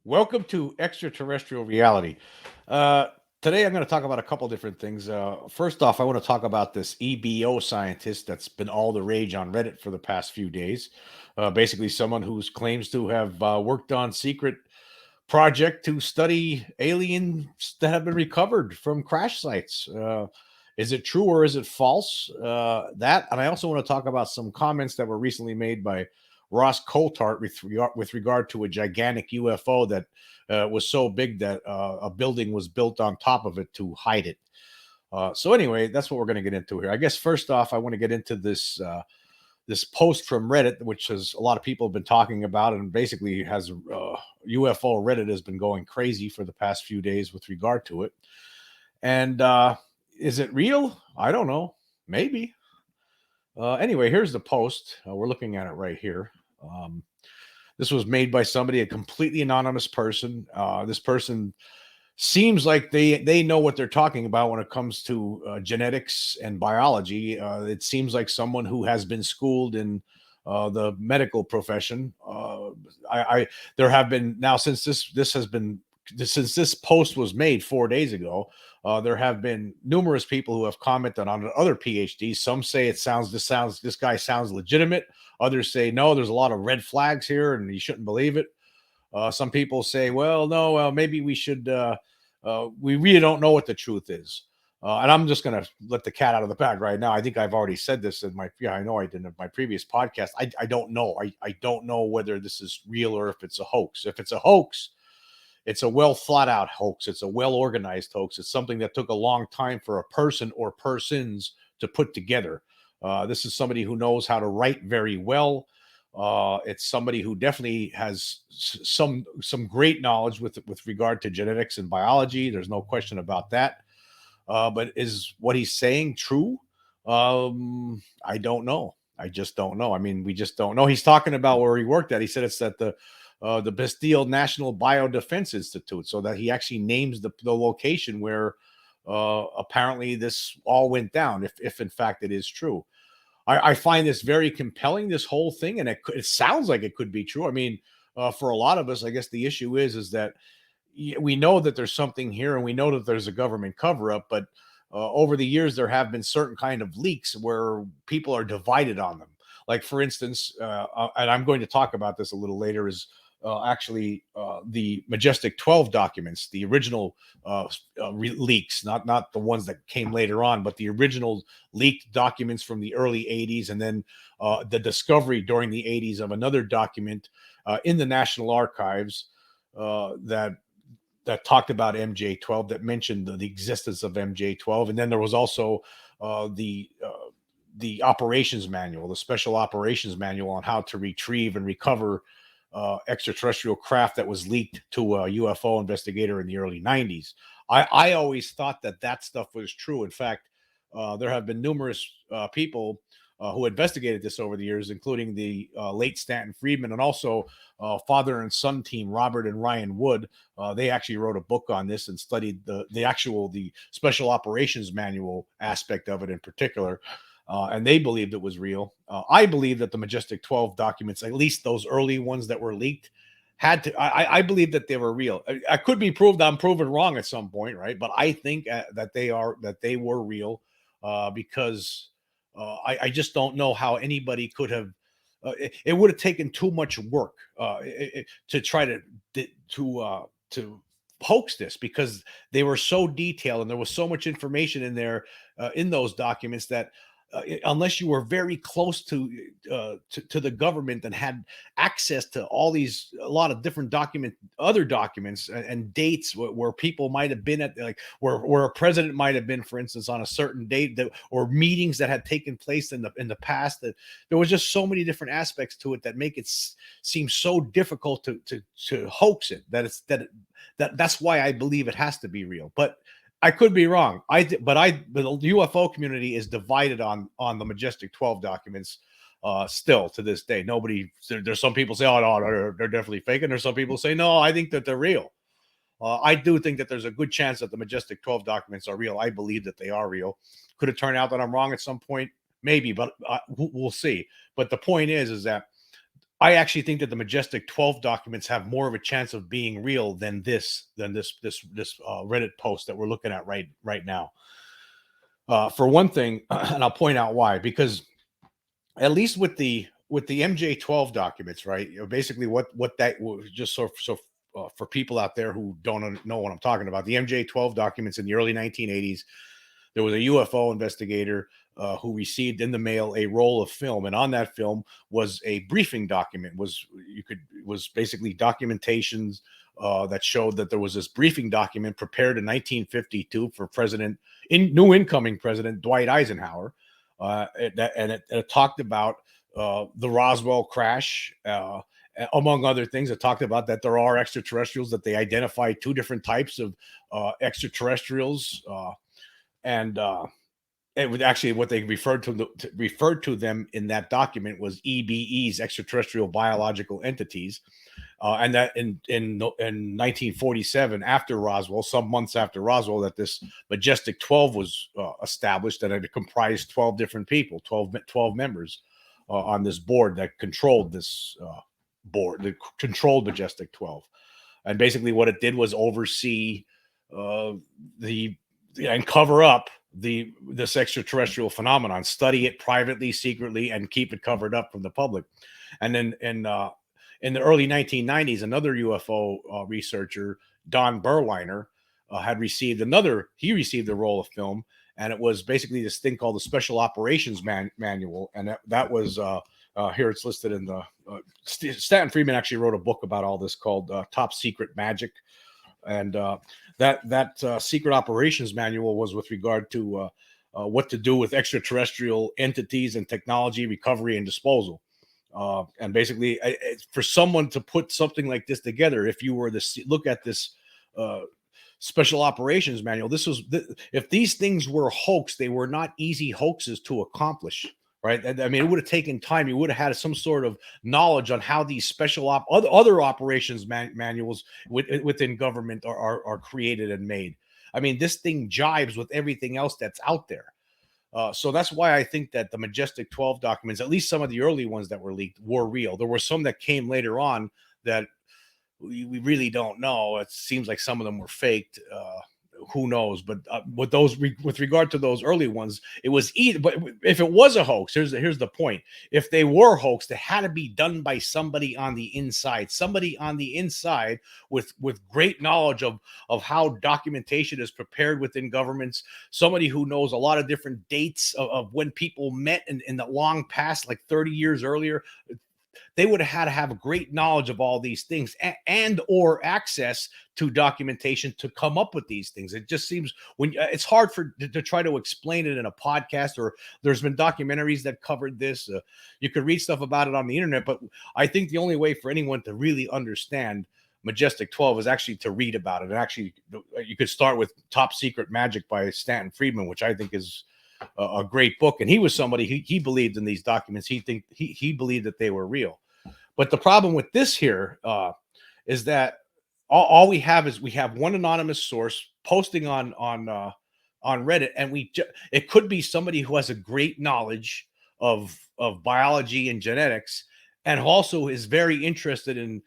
Welcome to Extraterrestrial Reality. Uh, Today, I'm going to talk about a couple different things. First off, I want to talk about this EBO scientist that's been all the rage on Reddit for the past few days. Basically, someone who claims to have worked on secret project to study aliens that have been recovered from crash sites. Is it true or is it false? And I also want to talk about some comments that were recently made by Ross Coulthart with regard to a gigantic UFO that was so big that a building was built on top of it to hide it. So anyway, that's what we're going to get into here. I guess first off, I want to get into this post from Reddit, which has a lot of people have been talking about, and basically has UFO Reddit has been going crazy for the past few days with regard to it. And is it real? I don't know. Maybe. Anyway, here's the post. We're looking at it right here. Um, this was made by somebody, a completely anonymous person. This person seems like they know what they're talking about when it comes to genetics and biology. It seems like someone who has been schooled in the medical profession. I There have been now since this post was made 4 days ago. There have been numerous people who have commented on other PhDs. Some say this guy sounds legitimate. Others say no, there's a lot of red flags here, and you shouldn't believe it. Some people say, well, no, maybe we should. We really don't know what the truth is. And I'm just going to let the cat out of the bag right now. I think I've already said this in yeah, I know I did in my previous podcast. I don't know. I don't know whether this is real or if it's a hoax. If it's a hoax, it's a well thought out hoax. It's a well organized hoax. It's something that took a long time for a person or persons to put together. This is somebody who knows how to write very well. It's somebody who definitely has some great knowledge with regard to genetics and biology. There's no question about that. But is what he's saying true? I don't know. I just don't know. I mean, we just don't know. He's talking about where he worked at. He said it's at the Bastille National Biodefense Institute, so that he actually names the location where apparently this all went down, if in fact it is true. I find this very compelling, this whole thing, and it sounds like it could be true. I mean, for a lot of us, I guess the issue is that we know that there's something here, and we know that there's a government cover up, but over the years there have been certain kind of leaks where people are divided on them. Like for instance, and I'm going to talk about this a little later, is actually the Majestic 12 documents, the original leaks, not the ones that came later on, but the original leaked documents from the early 80s, and then the discovery during the 80s of another document in the National Archives that talked about MJ12, that mentioned the existence of MJ12, and then there was also uh, the uh, the operations manual, the special operations manual on how to retrieve and recover extraterrestrial craft that was leaked to a UFO investigator in the early 90s. I always thought that stuff was true. In fact, there have been numerous people who investigated this over the years, including the late Stanton Friedman, and also father and son team Robert and Ryan Wood. They actually wrote a book on this and studied the special operations manual aspect of it in particular. And they believed it was real. I believe that the Majestic 12 documents, at least those early ones that were leaked, had to. I believe that they were real. I could be proved. I'm proven wrong at some point, right? But I think that they were real because I just don't know how anybody could have. It would have taken too much work to try to hoax this, because they were so detailed and there was so much information in there in those documents that unless you were very close to the government and had access to a lot of different other documents and dates where people might have been at, like where a president might have been, for instance, on a certain date, or meetings that had taken place in the past, that there was just so many different aspects to it that make it seem so difficult to hoax it, that's why I believe it has to be real. But I could be wrong. But the UFO community is divided on the Majestic 12 documents. Still to this day, there's some people say, oh no, they're definitely fake, and there's some people say, no, I think that they're real. I do think that there's a good chance that the Majestic 12 documents are real. I believe that they are real. Could it turn out that I'm wrong at some point? Maybe, but we'll see. But the point is that I actually think that the Majestic 12 documents have more of a chance of being real than this Reddit post that we're looking at right now. For one thing, and I'll point out why, because at least with the MJ12 documents, right? You know, basically what that was, just for people out there who don't know what I'm talking about, the MJ12 documents in the early 1980s, there was a UFO investigator who received in the mail a roll of film, and on that film was a briefing document. Was basically documentations that showed that there was this briefing document prepared in 1952 for new incoming President Dwight Eisenhower, it talked about the Roswell crash. Among other things, it talked about that there are extraterrestrials, that they identified two different types of extraterrestrials, and it was actually what they referred to them in that document was EBEs, extraterrestrial biological entities, and that in 1947, after Roswell, some months after Roswell, that this Majestic 12 was established, and it comprised 12 different people, 12 members on this board that controlled this board, that controlled Majestic 12, and basically what it did was oversee the and cover up this extraterrestrial phenomenon, study it privately, secretly, and keep it covered up from the public. And then in the early 1990s, another UFO researcher, Don Berliner, he received a roll of film, and it was basically this thing called the Special Operations Manual, and that was here it's listed in the Stanton Friedman actually wrote a book about all this called Top Secret Magic, and that secret operations manual was with regard to what to do with extraterrestrial entities and technology recovery and disposal. And basically, for someone to put something like this together, if you were to look at this special operations manual, if these things were hoax, they were not easy hoaxes to accomplish. Right. I mean, it would have taken time. You would have had some sort of knowledge on how these other operations manuals within government are created and made. I mean, this thing jives with everything else that's out there. So that's why I think that the Majestic 12 documents, at least some of the early ones that were leaked, were real. There were some that came later on that we really don't know. It seems like some of them were faked. Who knows? But with regard to those early ones, it was either. But if it was a hoax, here's the point: if they were hoax, they had to be done by somebody on the inside, with great knowledge of how documentation is prepared within governments, somebody who knows a lot of different dates of when people met in the long past, like 30 years earlier. They would have had to have a great knowledge of all these things and or access to documentation to come up with these things. It just seems it's hard to try to explain it in a podcast, or there's been documentaries that covered this. You could read stuff about it on the internet, but I think the only way for anyone to really understand Majestic 12 is actually to read about it. And actually, you could start with Top Secret Magic by Stanton Friedman, which I think is a great book. And he was somebody he believed in these documents. He believed that they were real. But the problem with this here is that all we have is one anonymous source posting on Reddit, and it could be somebody who has a great knowledge of biology and genetics, and also is very interested in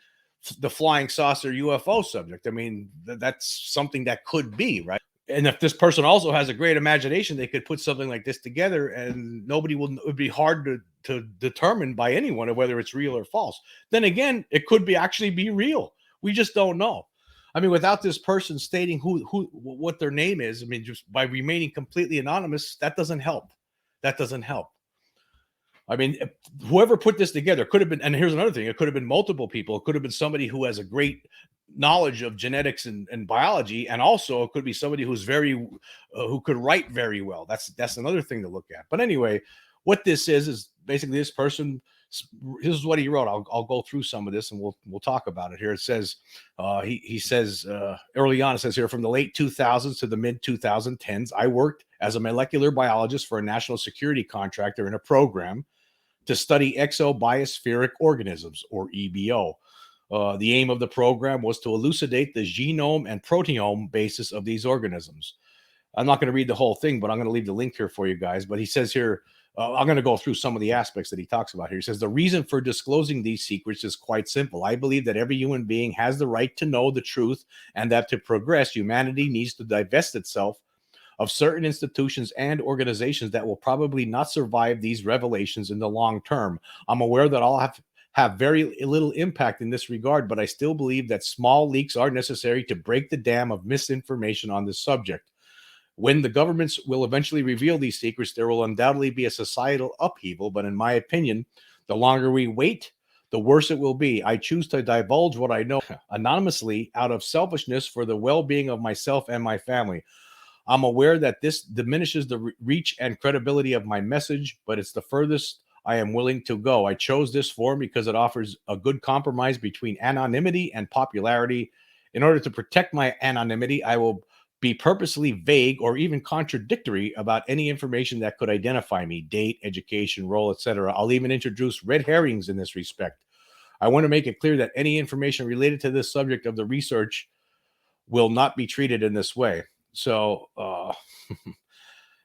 the flying saucer UFO subject. I mean, that's something that could be, right? And if this person also has a great imagination, they could put something like this together, and it would be hard to determine by anyone whether it's real or false. Then again, it could actually be real. We just don't know. I mean, without this person stating what their name is, I mean, just by remaining completely anonymous, that doesn't help. I mean, whoever put this together could have been, and here's another thing, it could have been multiple people. It could have been somebody who has a great knowledge of genetics and biology, and also it could be somebody who's who could write very well. That's another thing to look at. But anyway, what this is basically this person. This is what he wrote. I'll go through some of this, and we'll talk about it here. It says he says early on, it says here, from the late 2000s to the mid 2010s, I worked as a molecular biologist for a national security contractor in a program to study exobiospheric organisms, or EBO. The aim of the program was to elucidate the genome and proteome basis of these organisms. I'm not going to read the whole thing, but I'm going to leave the link here for you guys. But he says here, I'm going to go through some of the aspects that he talks about here. He says the reason for disclosing these secrets is quite simple. I believe that every human being has the right to know the truth, and that to progress, humanity needs to divest itself of certain institutions and organizations that will probably not survive these revelations in the long term. I'm aware that I'll have very little impact in this regard, but I still believe that small leaks are necessary to break the dam of misinformation on this subject. When the governments will eventually reveal these secrets, there will undoubtedly be a societal upheaval. But in my opinion, the longer we wait, the worse it will be. I choose to divulge what I know anonymously out of selfishness for the well being of myself and my family. I'm aware that this diminishes the reach and credibility of my message, but it's the furthest I am willing to go. I chose this form because it offers a good compromise between anonymity and popularity. In order to protect my anonymity, I will be purposely vague or even contradictory about any information that could identify me, date, education, role, etc. I'll even introduce red herrings in this respect. I want to make it clear that any information related to this subject of the research will not be treated in this way. So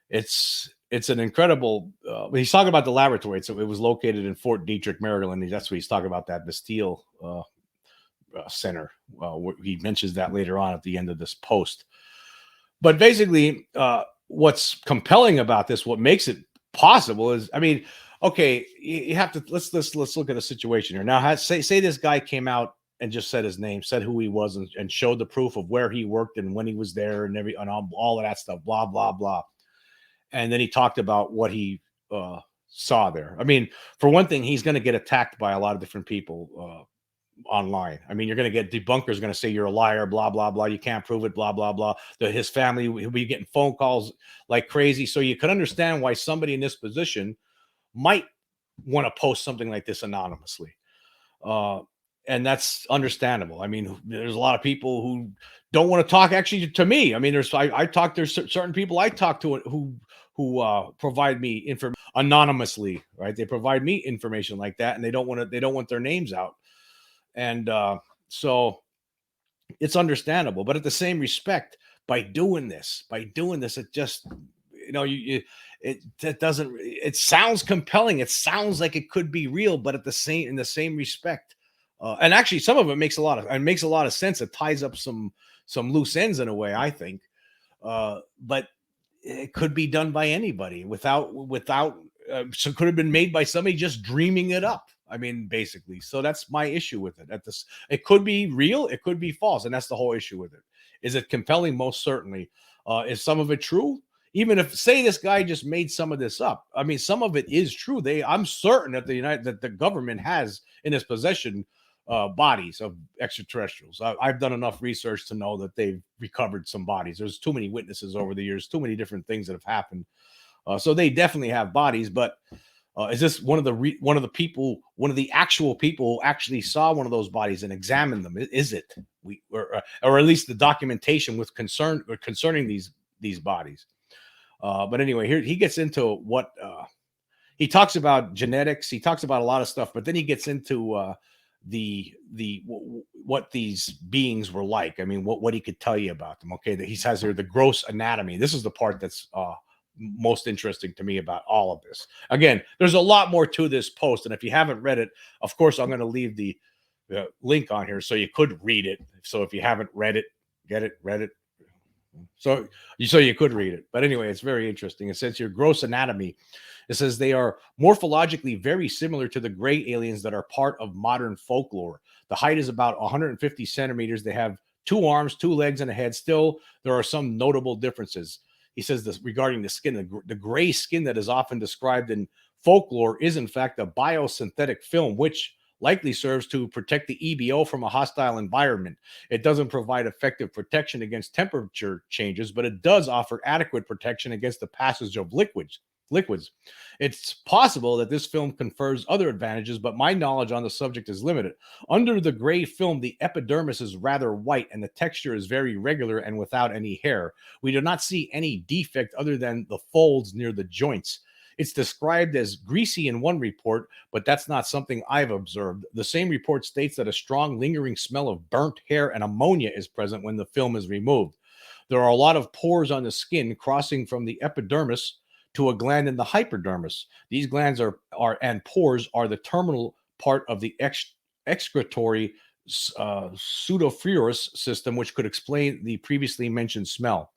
it's an incredible. He's talking about the laboratory. So it was located in Fort Detrick, Maryland. That's what he's talking about, that Bastille center. He mentions that later on at the end of this post. But basically, what's compelling about this, what makes it possible, is, I mean, okay, you have to let's look at a situation here now. Say this guy came out and just said his name, said who he was, and showed the proof of where he worked and when he was there, and all of that stuff, blah blah blah. And then he talked about what he saw there. I mean, for one thing, he's going to get attacked by a lot of different people online. I mean, you're going to get debunkers going to say you're a liar, blah blah blah. You can't prove it, blah blah blah. His family will be getting phone calls like crazy. So you can understand why somebody in this position might want to post something like this anonymously. And that's understandable. I mean, there's a lot of people who don't want to talk actually to me. I mean, there's certain people I talk to who provide me information anonymously, right? They provide me information like that, and they don't want their names out. And so it's understandable. But at the same respect, by doing this, it just, it doesn't, it sounds compelling. It sounds like it could be real, but in the same respect, and actually some of it makes a lot of sense. It ties up some loose ends in a way, I think. But it could be done by anybody without so it could have been made by somebody just dreaming it up. I mean, basically. So that's my issue with it. It could be real, it could be false, and that's the whole issue with it. Is it compelling? Most certainly. Is some of it true? Even if, say, this guy just made some of this up, I mean, some of it is true. I'm certain that the government has in its possession bodies of extraterrestrials. I've done enough research to know that they've recovered some bodies. There's too many witnesses over the years, too many different things that have happened. So they definitely have bodies, but is this one of the actual people who actually saw one of those bodies and examined them? Is it or at least the documentation with concerning these bodies? But anyway, here he gets into what he talks about genetics. He talks about a lot of stuff, but then he gets into what these beings were like. I mean, what he could tell you about them. Okay, that he says here the gross anatomy. This is the part that's most interesting to me about all of this. Again, there's a lot more to this post, and if you haven't read it, of course, I'm going to leave the link on here so you could read it. So if you haven't read it, read it. So you could read it. But anyway, it's very interesting. It says here gross anatomy. It says they are morphologically very similar to the gray aliens that are part of modern folklore. The height is about 150 centimeters. They have 2 arms, 2 legs, and a head. Still, there are some notable differences. He says this regarding the skin. The gray skin that is often described in folklore is, in fact, a biosynthetic film, which likely serves to protect the EBO from a hostile environment. It doesn't provide effective protection against temperature changes, but it does offer adequate protection against the passage of liquids. It's possible that this film confers other advantages, but my knowledge on the subject is limited. Under the gray film, the epidermis is rather white and the texture is very regular and without any hair. We do not see any defect other than the folds near the joints. It's described as greasy in one report, but that's not something I've observed. The same report states that a strong lingering smell of burnt hair and ammonia is present when the film is removed. There are a lot of pores on the skin crossing from the epidermis to a gland in the hypodermis. These glands are and pores are the terminal part of the excretory pseudofurous system, which could explain the previously mentioned smell.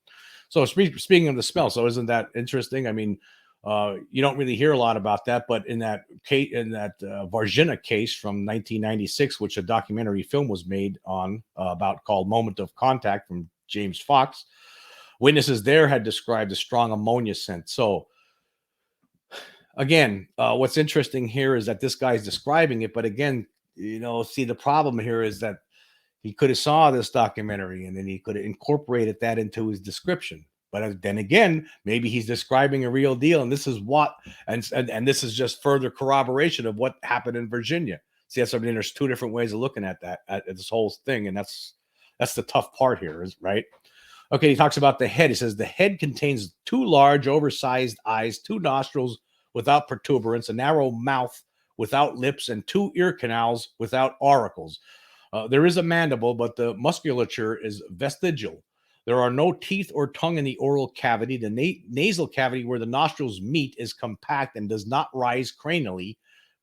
So speaking of the smell, so isn't that interesting? I mean, you don't really hear a lot about that, but in that case, in that Varginha case from 1996, which a documentary film was made on about called "Moment of Contact" from James Fox, witnesses there had described a strong ammonia scent. So again, what's interesting here is that this guy's describing it, but again, see the problem here is that he could have saw this documentary and then he could have incorporated that into his description. But then again, maybe he's describing a real deal, and this is what, and this is just further corroboration of what happened in Virginia. See, that's something. There's two different ways of looking at that, at this whole thing, and that's the tough part here, is right. Okay, he talks about the head. He says the head contains two large, oversized eyes, two nostrils without protuberance, a narrow mouth without lips, and two ear canals without auricles. There is a mandible, but the musculature is vestigial. There are no teeth or tongue in the oral cavity. The nasal cavity where the nostrils meet is compact and does not rise cranially,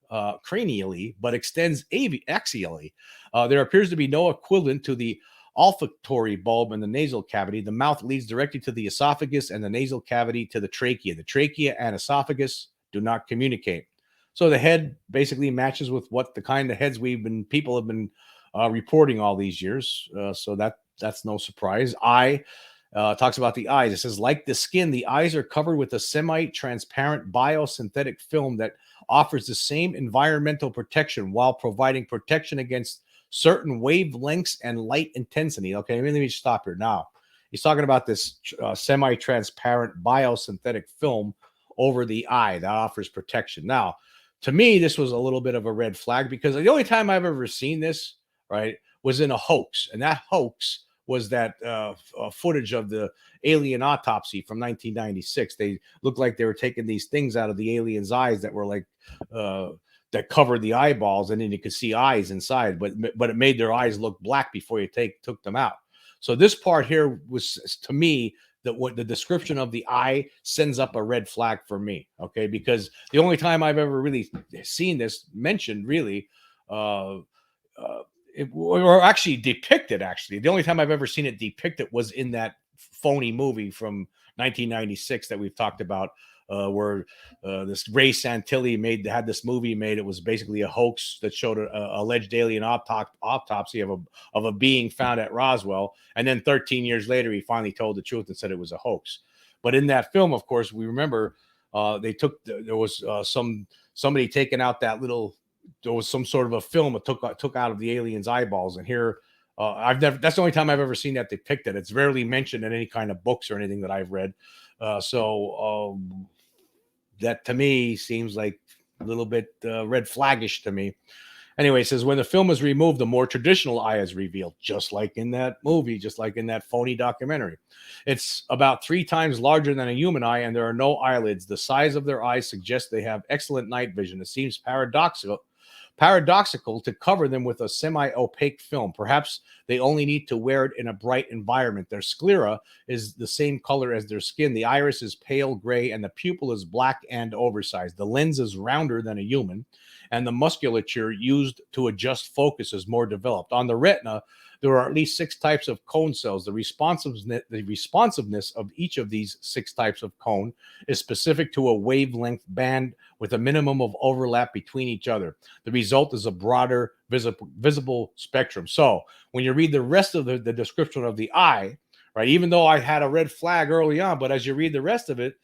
but extends axially. There appears to be no equivalent to the olfactory bulb in the nasal cavity. The mouth leads directly to the esophagus and the nasal cavity to the trachea. The trachea and esophagus do not communicate. So the head basically matches with what the kind of heads people have been reporting all these years. So that's no surprise. Eye talks about the eyes. It says, like the skin, the eyes are covered with a semi-transparent biosynthetic film that offers the same environmental protection while providing protection against certain wavelengths and light intensity. Okay, let me stop here now. He's talking about this semi-transparent biosynthetic film over the eye that offers protection. Now, to me, this was a little bit of a red flag because the only time I've ever seen this, right, was in a hoax. And that hoax was that footage of the alien autopsy from 1996. They looked like they were taking these things out of the aliens' eyes that were like, that covered the eyeballs, and then you could see eyes inside, but it made their eyes look black before you took them out. So this part here was, to me, that what the description of the eye sends up a red flag for me. Okay, because the only time I've ever really seen this mentioned, really, or actually depicted, the only time I've ever seen it depicted was in that phony movie from 1996 that we've talked about, where this Ray Santilli had this movie made. It was basically a hoax that showed a alleged alien autopsy of a being found at Roswell, and then 13 years later, he finally told the truth and said it was a hoax. But in that film, of course, we remember there was somebody taking out that little. There was some sort of a film that took out of the alien's eyeballs, and here that's the only time I've ever seen that depicted. It's rarely mentioned in any kind of books or anything that I've read. That to me seems like a little bit red flaggish to me. Anyway, it says when the film is removed, the more traditional eye is revealed, just like in that movie, just like in that phony documentary. It's about 3 times larger than a human eye, and there are no eyelids. The size of their eyes suggests they have excellent night vision. It seems paradoxical to cover them with a semi-opaque film. Perhaps they only need to wear it in a bright environment. Their sclera is the same color as their skin. The iris is pale gray, and the pupil is black and oversized. The lens is rounder than a human, and the musculature used to adjust focus is more developed. On the retina, there are at least 6 types of cone cells. The responsiveness of each of these 6 types of cone is specific to a wavelength band with a minimum of overlap between each other. The result is a broader visible spectrum. So when you read the rest of the description of the eye, right, even though I had a red flag early on, but as you read the rest of it,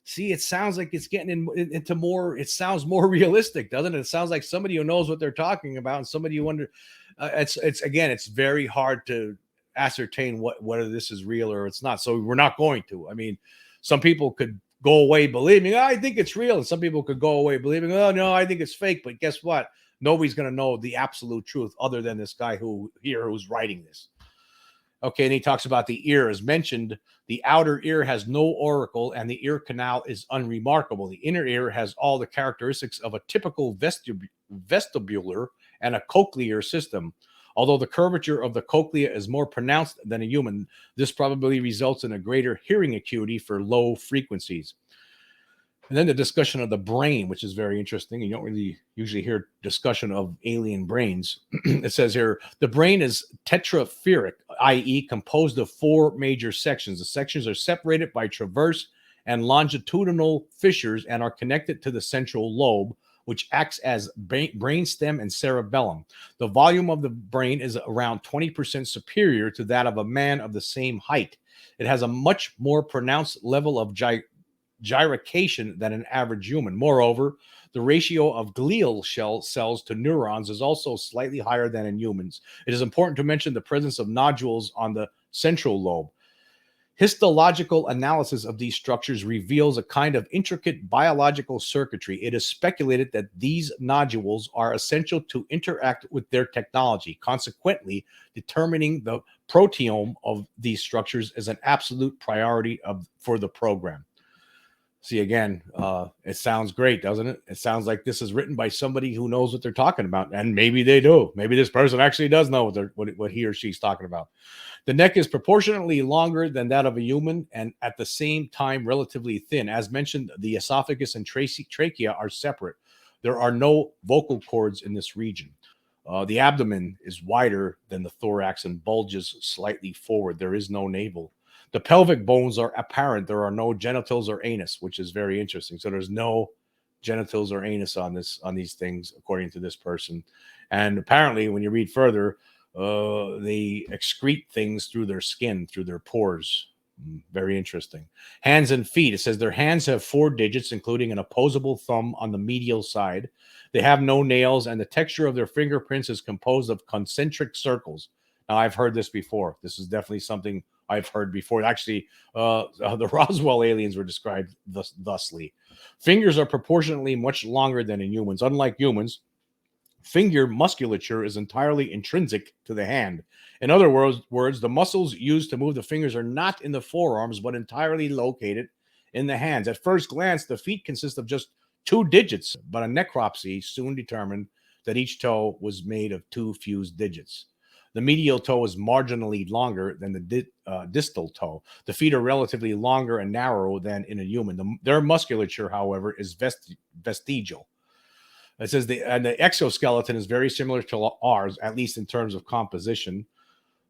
see, it sounds like it's getting into more, it sounds more realistic, doesn't it? It sounds like somebody who knows what they're talking about, and somebody who it's very hard to ascertain whether this is real or it's not. So we're not going to. I mean, some people could go away believing, oh, I think it's real. And some people could go away believing, oh, no, I think it's fake. But guess what? Nobody's going to know the absolute truth other than this guy who's writing this. Okay, and he talks about the ear. As mentioned, the outer ear has no auricle, and the ear canal is unremarkable. The inner ear has all the characteristics of a typical vestibular and a cochlear system. Although the curvature of the cochlea is more pronounced than a human, this probably results in a greater hearing acuity for low frequencies. And then the discussion of the brain, which is very interesting. You don't really usually hear discussion of alien brains. It says here the brain is tetraspheric, i.e., composed of four major sections. The sections are separated by transverse and longitudinal fissures and are connected to the central lobe, which acts as brainstem and cerebellum. The volume of the brain is around 20% superior to that of a man of the same height. It has a much more pronounced level of gyration than an average human. Moreover, the ratio of glial shell cells to neurons is also slightly higher than in humans. It is important to mention the presence of nodules on the central lobe. Histological analysis of these structures reveals a kind of intricate biological circuitry. It is speculated that these nodules are essential to interact with their technology. Consequently, determining the proteome of these structures is an absolute priority for the program. See, again, it sounds great, doesn't it? It sounds like this is written by somebody who knows what they're talking about, and maybe they do. Maybe this person actually does know what he or she's talking about. The neck is proportionately longer than that of a human, and at the same time, relatively thin. As mentioned, the esophagus and trachea are separate. There are no vocal cords in this region. The abdomen is wider than the thorax and bulges slightly forward. There is no navel. The pelvic bones are apparent. There are no genitals or anus, which is very interesting. So there's no genitals or anus on these things, according to this person. And apparently, when you read further, they excrete things through their skin, through their pores. Very interesting. Hands and feet. It says their hands have 4 digits, including an opposable thumb on the medial side. They have no nails, and the texture of their fingerprints is composed of concentric circles. Now, I've heard this before. This is definitely something I've heard before. Actually, the Roswell aliens were described thusly. Fingers are proportionately much longer than in humans. Unlike humans, finger musculature is entirely intrinsic to the hand. In other words, the muscles used to move the fingers are not in the forearms, but entirely located in the hands. At first glance, the feet consist of just 2 digits, but a necropsy soon determined that each toe was made of 2 fused digits. The medial toe is marginally longer than the distal toe. The feet are relatively longer and narrower than in a human. Their musculature, however, is vestigial. It says the exoskeleton is very similar to ours, at least in terms of composition.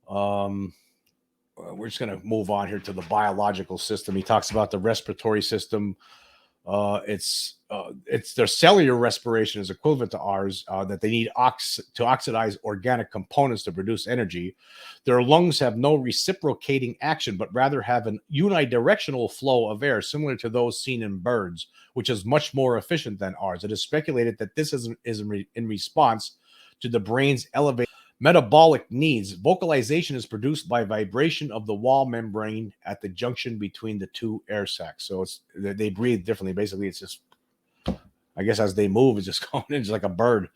Um, we're just going to move on here to the biological system. He talks about the respiratory system. It's their cellular respiration is equivalent to ours. That they need to oxidize organic components to produce energy. Their lungs have no reciprocating action, but rather have an unidirectional flow of air, similar to those seen in birds, which is much more efficient than ours. It is speculated that this is in response to the brain's elevated metabolic needs. Vocalization is produced by vibration of the wall membrane at the junction between the 2 air sacs. So they breathe differently. Basically, it's just, I guess, as they move, it's just going in just like a bird.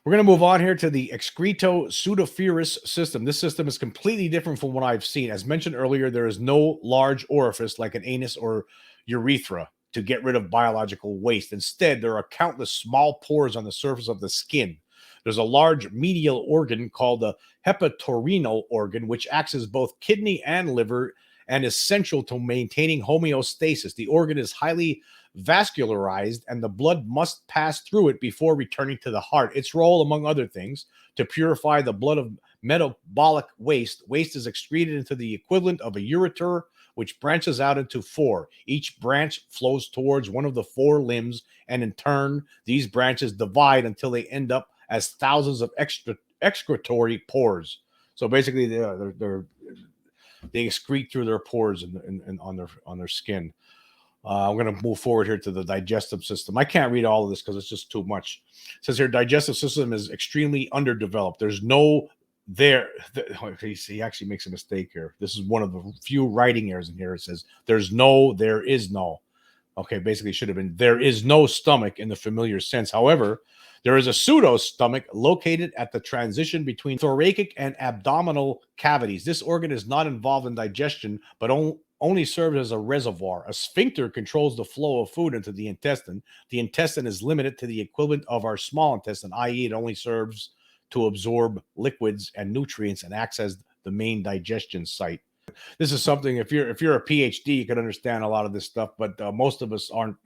We're going to move on here to the excreto-pseudoferous system. This system is completely different from what I've seen. As mentioned earlier, there is no large orifice like an anus or urethra to get rid of biological waste. Instead, there are countless small pores on the surface of the skin. There's a large medial organ called the hepatorenal organ, which acts as both kidney and liver and is central to maintaining homeostasis. The organ is highly vascularized, and the blood must pass through it before returning to the heart. Its role, among other things, to purify the blood of metabolic waste. Waste is excreted into the equivalent of a ureter, which branches out into 4. Each branch flows towards one of the 4 limbs, and in turn, these branches divide until they end up as thousands of excretory pores. So basically, they excrete through their pores and on their skin. I'm going to move forward here to the digestive system. I can't read all of this because it's just too much. It says here, digestive system is extremely underdeveloped. There's no he actually makes a mistake here. This is one of the few writing errors in here. It says there is no. Okay, basically should have been there is no stomach in the familiar sense. However, there is a pseudo stomach located at the transition between thoracic and abdominal cavities. This organ is not involved in digestion, but only serves as a reservoir. A sphincter controls the flow of food into the intestine. The intestine is limited to the equivalent of our small intestine, i.e., it only serves to absorb liquids and nutrients and acts as the main digestion site. This is something, if you're a PhD, you can understand a lot of this stuff, but most of us aren't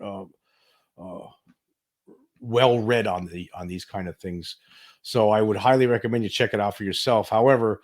uh, well read on these kind of things. So I would highly recommend you check it out for yourself. However,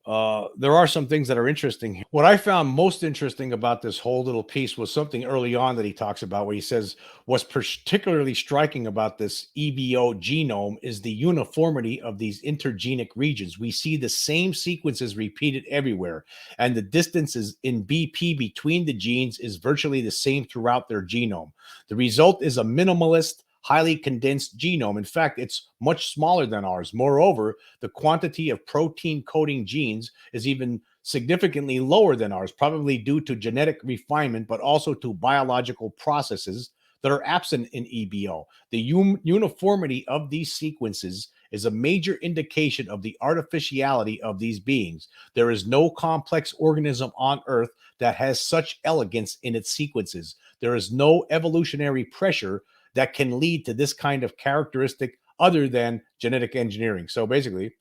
there are some things that are interesting. What I found most interesting about this whole little piece was something early on that he talks about, where he says what's particularly striking about this EBO genome is the uniformity of these intergenic regions. We see the same sequences repeated everywhere, and the distances in BP between the genes is virtually the same throughout their genome. The result is a minimalist, highly condensed genome. In fact, it's much smaller than ours. Moreover, the quantity of protein coding genes is even significantly lower than ours, probably due to genetic refinement, but also to biological processes that are absent in EBO. The uniformity of these sequences is a major indication of the artificiality of these beings. There is no complex organism on Earth that has such elegance in its sequences. There is no evolutionary pressure that can lead to this kind of characteristic other than genetic engineering. So basically,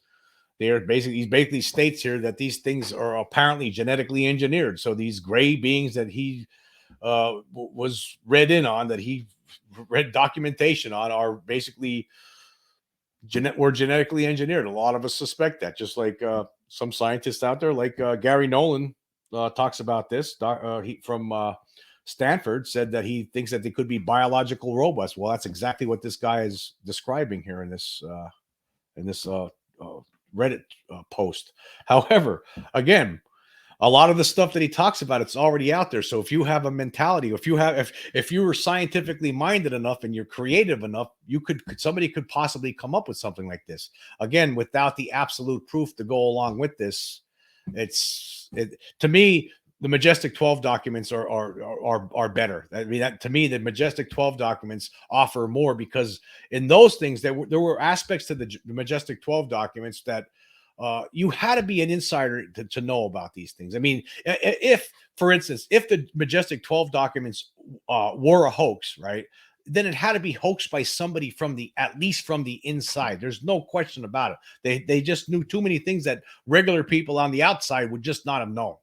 he basically states here that these things are apparently genetically engineered. So these gray beings that he was read in on, that he read documentation on, are basically were genetically engineered. A lot of us suspect that, just like some scientists out there, like Gary Nolan talks about this. He from Stanford said that he thinks that they could be biological robots. Well, that's exactly what this guy is describing here in this Reddit post. However, again, a lot of the stuff that he talks about, it's already out there. So if you have a mentality, if you were scientifically minded enough and you're creative enough, somebody could possibly come up with something like this. Again, without the absolute proof to go along with this, to me, the Majestic 12 documents are better. I mean, to me, the Majestic 12 documents offer more, because in those things there were aspects to the Majestic 12 documents that you had to be an insider to know about these things. I mean, if, for instance, if the Majestic 12 documents were a hoax, right, then it had to be hoaxed by somebody at least from the inside. There's no question about it. They just knew too many things that regular people on the outside would just not have known.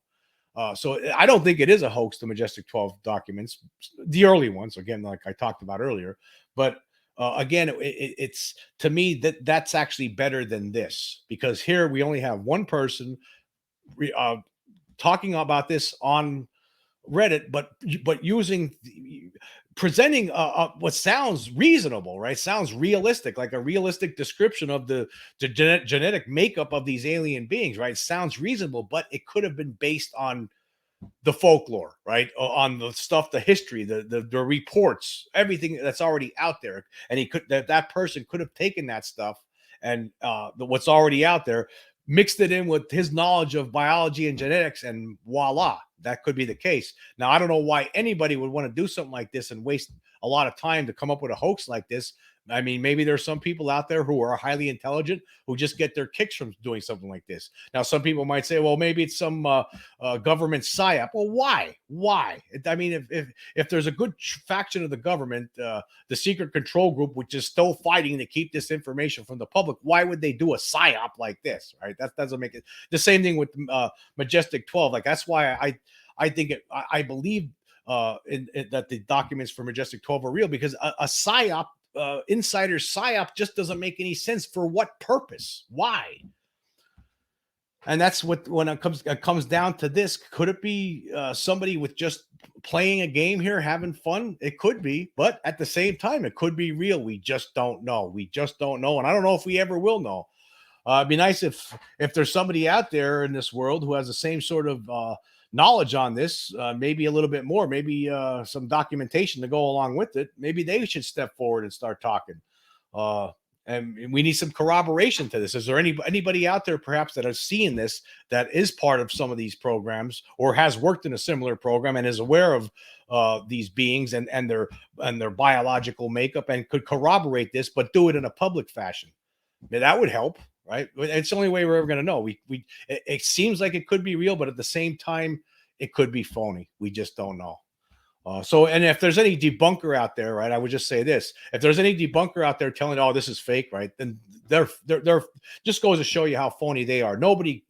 So I don't think it is a hoax, the Majestic 12 documents, the early ones, again, like I talked about earlier. But again, it's, to me, that's actually better than this, because here we only have one person uh, talking about this on Reddit, but presenting what sounds reasonable, right? Sounds realistic, like a realistic description of the genetic makeup of these alien beings, right? Sounds reasonable, but it could have been based on the folklore, right? On the stuff, the history, the reports, everything that's already out there. And that person could have taken that stuff and what's already out there, mixed it in with his knowledge of biology and genetics, and voila, that could be the case. Now, I don't know why anybody would want to do something like this and waste a lot of time to come up with a hoax like this. I mean, maybe there's some people out there who are highly intelligent who just get their kicks from doing something like this. Now, some people might say, well, maybe it's some government psyop. Well, why? Why? I mean, if there's a good faction of the government, the secret control group, which is still fighting to keep this information from the public, why would they do a psyop like this? Right? That doesn't make it. The same thing with Majestic 12. Like, that's why I think I believe that the documents for Majestic 12 are real, because a psyop, insider psyop, just doesn't make any sense. For what purpose? Why? And that's what, when it comes down to this, could it be somebody with just playing a game here, having fun? It could be, but at the same time, it could be real. We just don't know. We just don't know, and I don't know if we ever will know. It'd be nice if there's somebody out there in this world who has the same sort of knowledge on this, maybe a little bit more, maybe some documentation to go along with it. Maybe they should step forward and start talking. And we need some corroboration to this. Is there anybody out there perhaps that is seeing this, that is part of some of these programs, or has worked in a similar program and is aware of these beings and their biological makeup, and could corroborate this, but do it in a public fashion? That would help, right? It's the only way we're ever going to know. It seems like it could be real, but at the same time, it could be phony. We just don't know. And if there's any debunker out there, right, I would just say this: if there's any debunker out there telling, "Oh, this is fake," right, then they're just goes to show you how phony they are. Nobody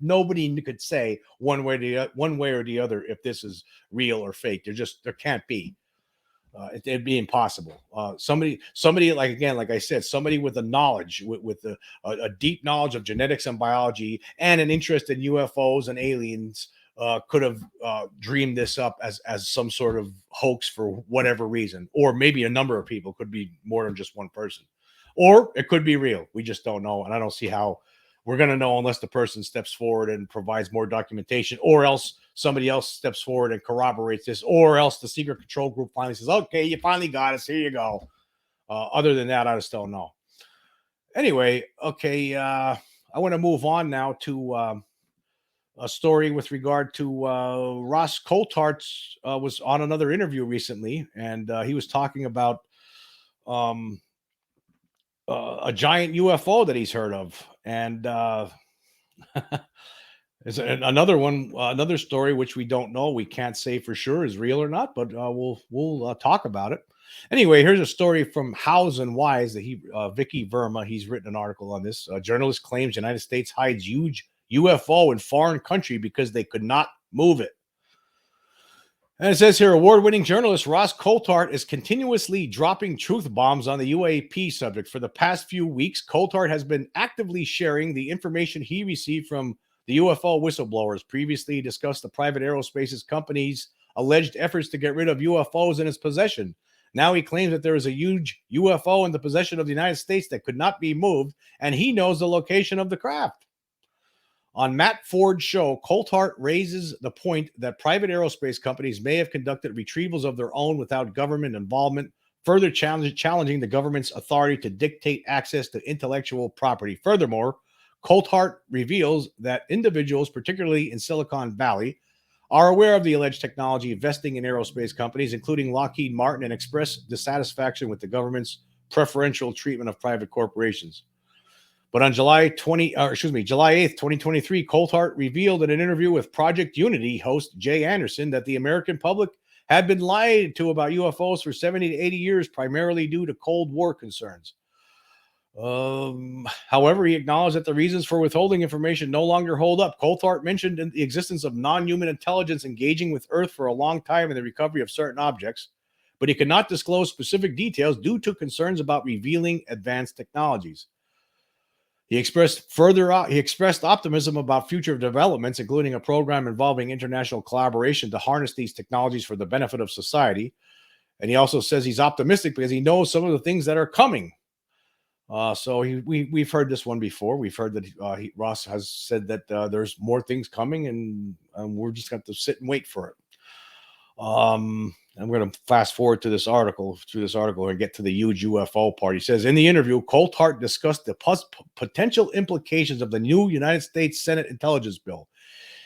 could say one way or the other if this is real or fake. There can't be. It'd be impossible. Somebody like, again, like I said, somebody with a knowledge, with a deep knowledge of genetics and biology, and an interest in UFOs and aliens, could have dreamed this up as some sort of hoax for whatever reason, or maybe a number of people, could be more than just one person, or it could be real. We just don't know, and I don't see how we're going to know unless the person steps forward and provides more documentation, or else somebody else steps forward and corroborates this, or else the secret control group finally says, okay, you finally got us, here you go. Other than that, I just don't know. Anyway, okay, I want to move on now to a story with regard to Ross Coulthart. Was on another interview recently, and he was talking about um, a giant UFO that he's heard of, and is another one, another story which we don't know, we can't say for sure is real or not, but we'll talk about it. Anyway, here's a story from Hows and Wise that Vicky Verma, he's written an article on this. Journalist claims United States hides huge UFO in foreign country because they could not move it. And it says here, award-winning journalist Ross Coulthart is continuously dropping truth bombs on the UAP subject. For the past few weeks, Coulthart has been actively sharing the information he received from the UFO whistleblowers. Previously discussed the private aerospace company's alleged efforts to get rid of UFOs in its possession. Now he claims that there is a huge UFO in the possession of the United States that could not be moved, and he knows the location of the craft. On Matt Ford's show, Coulthart raises the point that private aerospace companies may have conducted retrievals of their own without government involvement, further challenging the government's authority to dictate access to intellectual property. Furthermore, Coulthart reveals that individuals, particularly in Silicon Valley, are aware of the alleged technology investing in aerospace companies, including Lockheed Martin, and express dissatisfaction with the government's preferential treatment of private corporations. But on July 8th, 2023, Coulthart revealed in an interview with Project Unity host Jay Anderson that the American public had been lied to about UFOs for 70 to 80 years, primarily due to Cold War concerns. However, he acknowledged that the reasons for withholding information no longer hold up. Coulthart mentioned the existence of non-human intelligence engaging with Earth for a long time in the recovery of certain objects, but he could not disclose specific details due to concerns about revealing advanced technologies. He expressed optimism about future developments, including a program involving international collaboration to harness these technologies for the benefit of society. And he also says he's optimistic because he knows some of the things that are coming. We've heard this one before. We've heard that Ross has said that there's more things coming, and we're just going to sit and wait for it. I'm going to fast forward to this article, and get to the huge UFO part. He says, in the interview, Coulthart discussed the potential implications of the new United States Senate Intelligence Bill.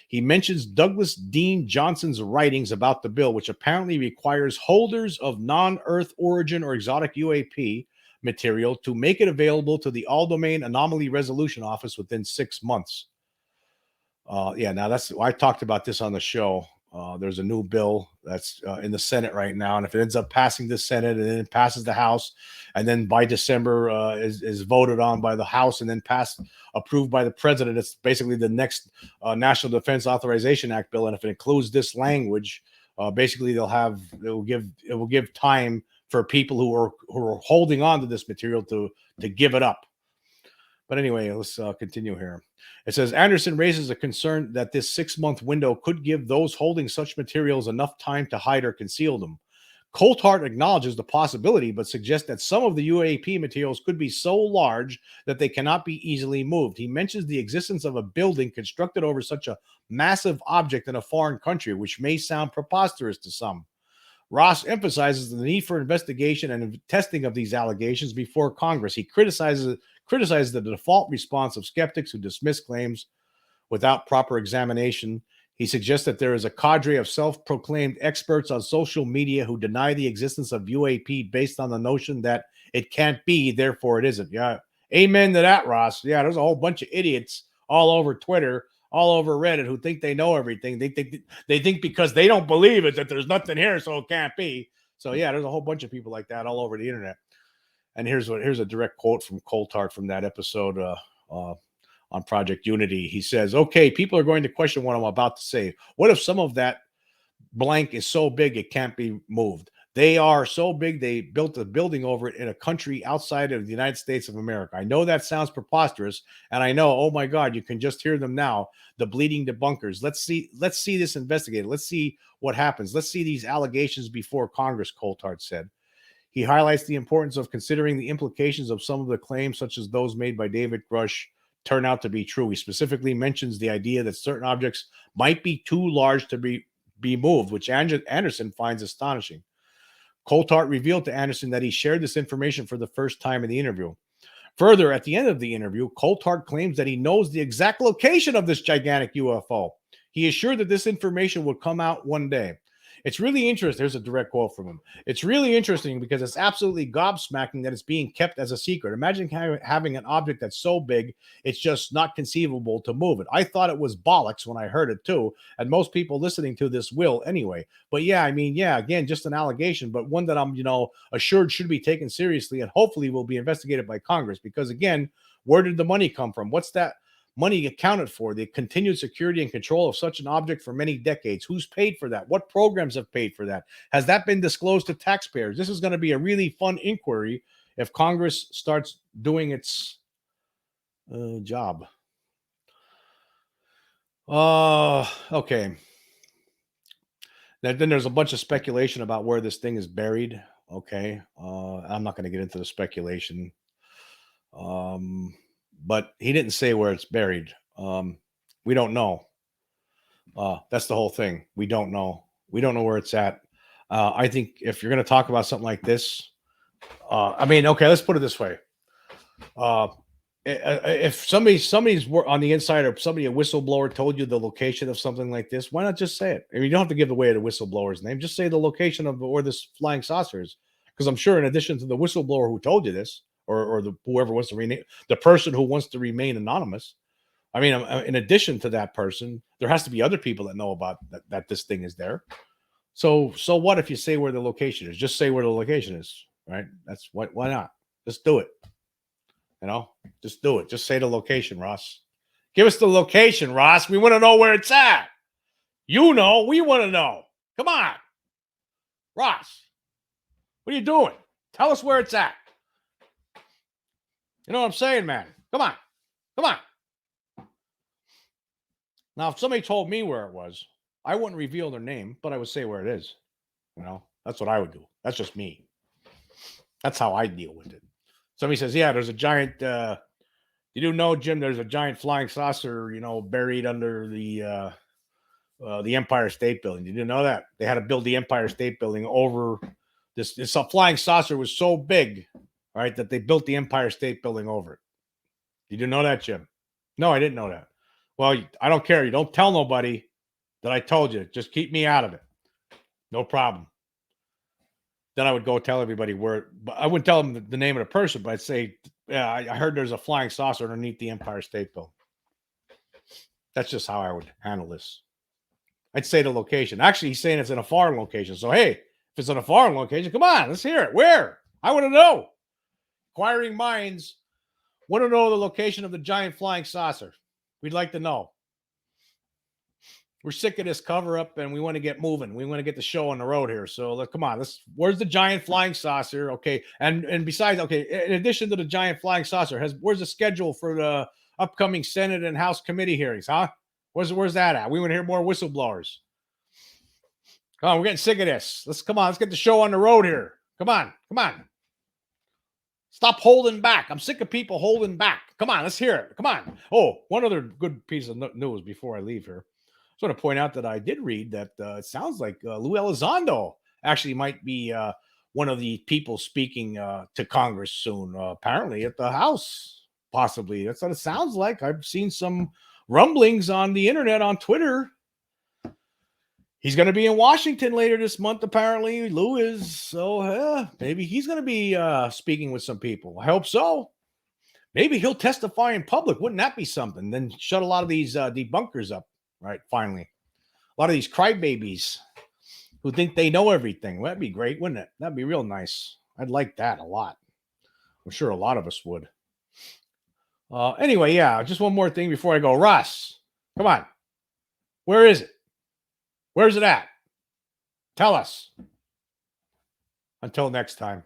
He mentions Douglas Dean Johnson's writings about the bill, which apparently requires holders of non-Earth origin or exotic UAP material to make it available to the All-Domain Anomaly Resolution Office within 6 months. Now I talked about this on the show. There's a new bill that's in the Senate right now, and if it ends up passing the Senate and then it passes the House, and then by December is voted on by the House and then approved by the president, it's basically the next National Defense Authorization Act bill. And if it includes this language, basically it will give time for people who are holding on to this material to give it up. But anyway, let's continue here. It says, Anderson raises a concern that this 6-month window could give those holding such materials enough time to hide or conceal them. Coulthart acknowledges the possibility, but suggests that some of the UAP materials could be so large that they cannot be easily moved. He mentions the existence of a building constructed over such a massive object in a foreign country, which may sound preposterous to some. Ross emphasizes the need for investigation and testing of these allegations before Congress. He criticizes the default response of skeptics who dismiss claims without proper examination. He suggests that there is a cadre of self-proclaimed experts on social media who deny the existence of UAP based on the notion that it can't be, therefore it isn't. Yeah, amen to that, Ross. Yeah, there's a whole bunch of idiots all over Twitter, all over Reddit, who think they know everything. They think because they don't believe it that there's nothing here, so it can't be. So yeah, there's a whole bunch of people like that all over the internet. And here's a direct quote from Coulthart from that episode on Project Unity. He says, okay, people are going to question what I'm about to say. What if some of that blank is so big it can't be moved? They are so big, they built a building over it in a country outside of the United States of America. I know that sounds preposterous, and I know, oh my God, you can just hear them now, the bleeding debunkers. Let's see this investigated. Let's see what happens. Let's see these allegations before Congress, Coulthart said. He highlights the importance of considering the implications of some of the claims, such as those made by David Grush, turn out to be true. He specifically mentions the idea that certain objects might be too large to be moved, which Anderson finds astonishing. Coulthart revealed to Anderson that he shared this information for the first time in the interview. Further, at the end of the interview, Coulthart claims that he knows the exact location of this gigantic UFO. He assured that this information would come out one day. It's really interesting. There's a direct quote from him. It's really interesting because it's absolutely gobsmacking that it's being kept as a secret. Imagine having an object that's so big, it's just not conceivable to move it. I thought it was bollocks when I heard it too, and most people listening to this will anyway. But yeah, I mean, yeah, again, just an allegation, but one that I'm, assured should be taken seriously and hopefully will be investigated by Congress. Because again, where did the money come from? What's that money accounted for? The continued security and control of such an object for many decades. Who's paid for that? What programs have paid for that? Has that been disclosed to taxpayers? This is going to be a really fun inquiry if Congress starts doing its job. Okay. Then there's a bunch of speculation about where this thing is buried. Okay. I'm not going to get into the speculation. But he didn't say where it's buried. We don't know. That's the whole thing. We don't know. We don't know where it's at. I think if you're going to talk about something like this, okay, let's put it this way. If somebody's on the inside, or a whistleblower told you the location of something like this, why not just say it? I mean, you don't have to give away the whistleblower's name. Just say the location of where this flying saucer is. Because I'm sure in addition to the whistleblower who told you this, or whoever wants to rename, the person who wants to remain anonymous. I mean, in addition to that person, there has to be other people that know about that this thing is there. So what if you say where the location is? Just say where the location is, right? That's why not? Just do it. Just do it. Just say the location, Ross. Give us the location, Ross. We want to know where it's at. We want to know. Come on, Ross. What are you doing? Tell us where it's at. You know what I'm saying, man? Come on. Come on. Now, if somebody told me where it was, I wouldn't reveal their name, but I would say where it is. That's what I would do. That's just me. That's how I deal with it. Somebody says, yeah, there's a giant, you do know, Jim, there's a giant flying saucer, buried under the Empire State Building. Did you know that? They had to build the Empire State Building over this. This flying saucer was so big, right, that they built the Empire State Building over it. Did you know that, Jim? No, I didn't know that. Well, I don't care. You don't tell nobody that I told you. Just keep me out of it. No problem. Then I would go tell everybody where, but I wouldn't tell them the name of the person, but I'd say, yeah, I heard there's a flying saucer underneath the Empire State Building. That's just how I would handle this. I'd say the location. Actually, he's saying it's in a foreign location. So, hey, if it's in a foreign location, come on, let's hear it. Where? I want to know. Inquiring minds want to know the location of the giant flying saucer. We'd like to know. We're sick of this cover up and we want to get moving. We want to get the show on the road here. So come on, where's the giant flying saucer? Okay. And besides, okay, in addition to the giant flying saucer, where's the schedule for the upcoming Senate and House committee hearings? Huh? Where's that at? We want to hear more whistleblowers. Come on, we're getting sick of this. Let's get the show on the road here. Come on. Stop holding back. I'm sick of people holding back. Come on, let's hear it. Come on. Oh, one other good piece of news before I leave here. I just want to point out that I did read that it sounds like Lou Elizondo actually might be one of the people speaking to Congress soon, apparently at the House, possibly. That's what it sounds like. I've seen some rumblings on the internet, on Twitter. He's going to be in Washington later this month, apparently. Lou is. So maybe he's going to be speaking with some people. I hope so. Maybe he'll testify in public. Wouldn't that be something? Then shut a lot of these debunkers up. Right, finally. A lot of these crybabies who think they know everything. Well, that'd be great, wouldn't it? That'd be real nice. I'd like that a lot. I'm sure a lot of us would. Anyway, yeah, just one more thing before I go. Ross, come on. Where is it? Where's it at? Tell us. Until next time.